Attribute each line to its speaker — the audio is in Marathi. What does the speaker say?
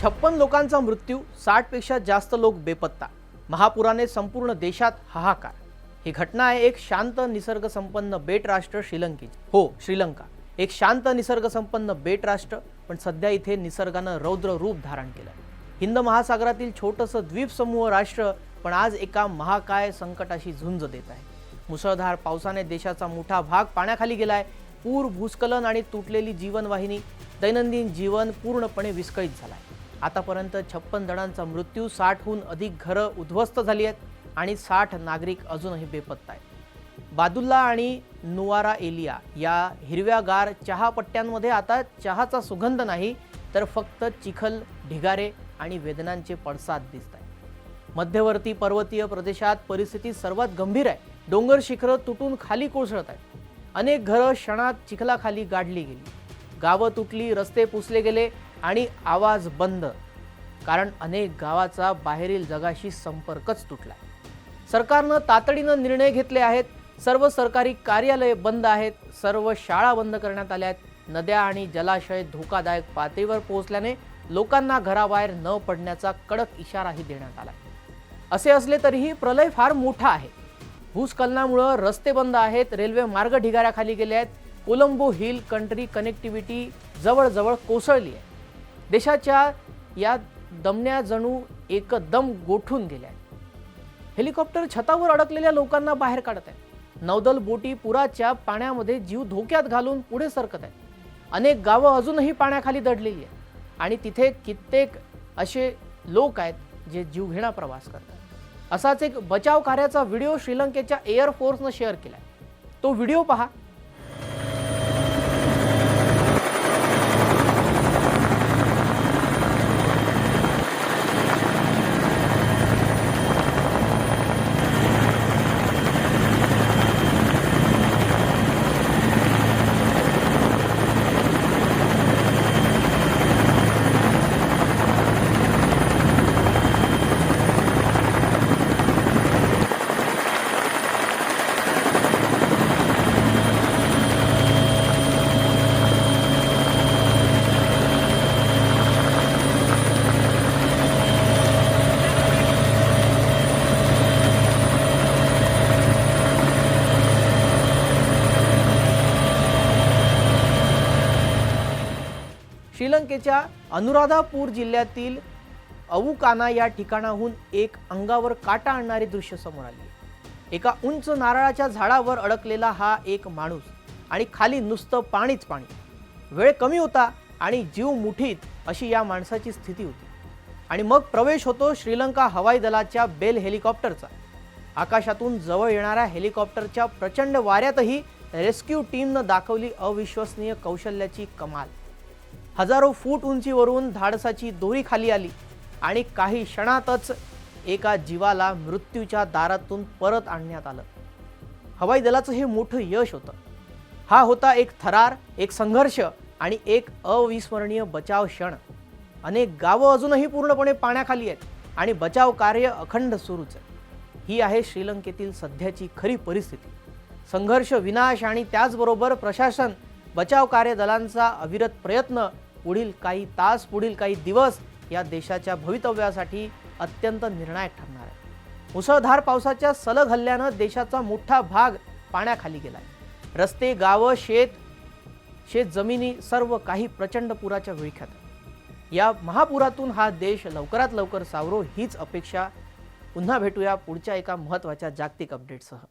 Speaker 1: 56 लोकांचा मृत्यू, 60 पेक्षा जास्त लोक बेपत्ता। महापुराने संपूर्ण देशात हाहाकार। ही घटना आहे एक शांत निसर्ग संपन्न बेट राष्ट्र श्रीलंकेची। हो, श्रीलंका एक शांत निसर्ग संपन्न बेट राष्ट्र, पण सध्या इथे निसर्गाने रौद्र रूप धारण केलं। हिंद महासागरातील छोटंसं द्वीप समूह राष्ट्र पण आज एका महाकाय संकटाशी झुंज देत आहे। मुसळधार पावसाने देशाचा मोठा भाग पाण्याखाली गेलाय। पूर, भूस्खलन आणि तुटलेली जीवनवाहिनी, दैनंदिन जीवन पूर्णपणे विस्कळीत झालाय। आतापर्यंत 56 जणांचा मृत्यू, 60हून अधिक घरं उद्ध्वस्त झाली आहेत आणि 60 नागरिक अजूनही बेपत्ता आहेत। बादुल्ला आणि नुवारा एलिया या हिरव्यागार चहापट्ट्यांमध्ये आता चहाचा सुगंध नाही, तर फक्त चिखल, ढिगारे आणि वेदनांचे पडसाद दिसतात। मध्यवर्ती पर्वतीय प्रदेशात परिस्थिती सर्वात गंभीर आहे। डोंगर शिखरं तुटून खाली कोसळत आहेत। अनेक घरं क्षणात चिखलाखाली गाडली गेली। गावं तुटली, रस्ते पुसले गेले आणि आवाज बंद, कारण अनेक गावाचा बाहेरील जगाशी संपर्कच तुटला। सरकारनं तातडीनं निर्णय घेतले आहेत। सर्व सरकारी कार्यालये बंद आहेत, सर्व शाळा बंद करण्यात आल्या आहेत। नद्या आणि जलाशय धोकादायक पातळीवर पोहोचल्याने लोकांना घराबाहेर न पडण्याचा कडक इशाराही देण्यात आला। असे असले तरीही प्रलय फार मोठा आहे। भूस्खलनामुळे रस्ते बंद आहेत, रेल्वे मार्ग ढिगाऱ्याखाली गेले आहेत। कोलंबो हिल कंट्री कनेक्टिव्हिटी जवळजवळ कोसळली आहे। देशाच्या या दमण्या जणू एकदम गोठून गेल्या आहेत। हेलिकॉप्टर छतावर अडकलेल्या लोकांना बाहेर काढत आहेत। नौदल बोटी पुराच्या पाण्यामध्ये जीव धोक्यात घालून पुढे सरकत आहेत। अनेक गावं अजूनही पाण्याखाली दडलेली आहेत आणि तिथे कित्येक असे लोक आहेत जे जीवघेणा प्रवास करतात। असाच एक बचाव कार्याचा व्हिडिओ श्रीलंकेच्या एअर फोर्सने शेअर केलाय। तो व्हिडिओ पहा। श्रीलंकेच्या अनुराधापूर जिल्ह्यातील अवुकाना या ठिकाणाहून एक अंगावर काटा आणणारी दृश्य समोर आली। एका उंच नारळाच्या झाडावर अडकलेला हा एक माणूस आणि खाली नुसतं पाणीच पाणी। वेळ कमी होता आणि जीव मुठीत अशी या माणसाची स्थिती होती। आणि मग प्रवेश होतो श्रीलंका हवाई दलाच्या बेल हेलिकॉप्टरचा। आकाशातून जवळ येणाऱ्या हेलिकॉप्टरच्या प्रचंड वाऱ्यातही रेस्क्यू टीमने दाखवली अविश्वसनीय कौशल्याची कमाल। हजारो फूट उंचीवरून धाडसाची दोरी खाली आली आणि काही क्षणातच एका जीवाला मृत्यूच्या दारातून परत आणण्यात आलं। हवाई दलाचं हे मोठं यश होतं। हा होता एक थरार, एक संघर्ष आणि एक अविस्मरणीय बचाव क्षण। अनेक गावं अजूनही पूर्णपणे पाण्याखाली आहेत आणि बचाव कार्य अखंड सुरूच आहे। ही आहे श्रीलंकेतील सध्याची खरी परिस्थिती। संघर्ष, विनाश आणि त्याचबरोबर प्रशासन, बचाव कार्य दलांचा अविरत प्रयत्न पुढील काही तास, पुढील काही दिवस या देशाच्या भवितव्यासाठी अत्यंत निर्णायक ठरणार आहे। मुसळधार पावसाच्या सलग हल्ल्याने देशाचा मोठा भाग पाण्याखाली गेलाय। रस्ते, गावं, शेत जमिनी सर्व काही प्रचंड पुराच्या विळख्यात आहे। या महापुरातून हा देश लवकरात लवकर सावरो हीच अपेक्षा। पुन्हा भेटूया पुढच्या एका महत्त्वाच्या जागतिक अपडेटसह।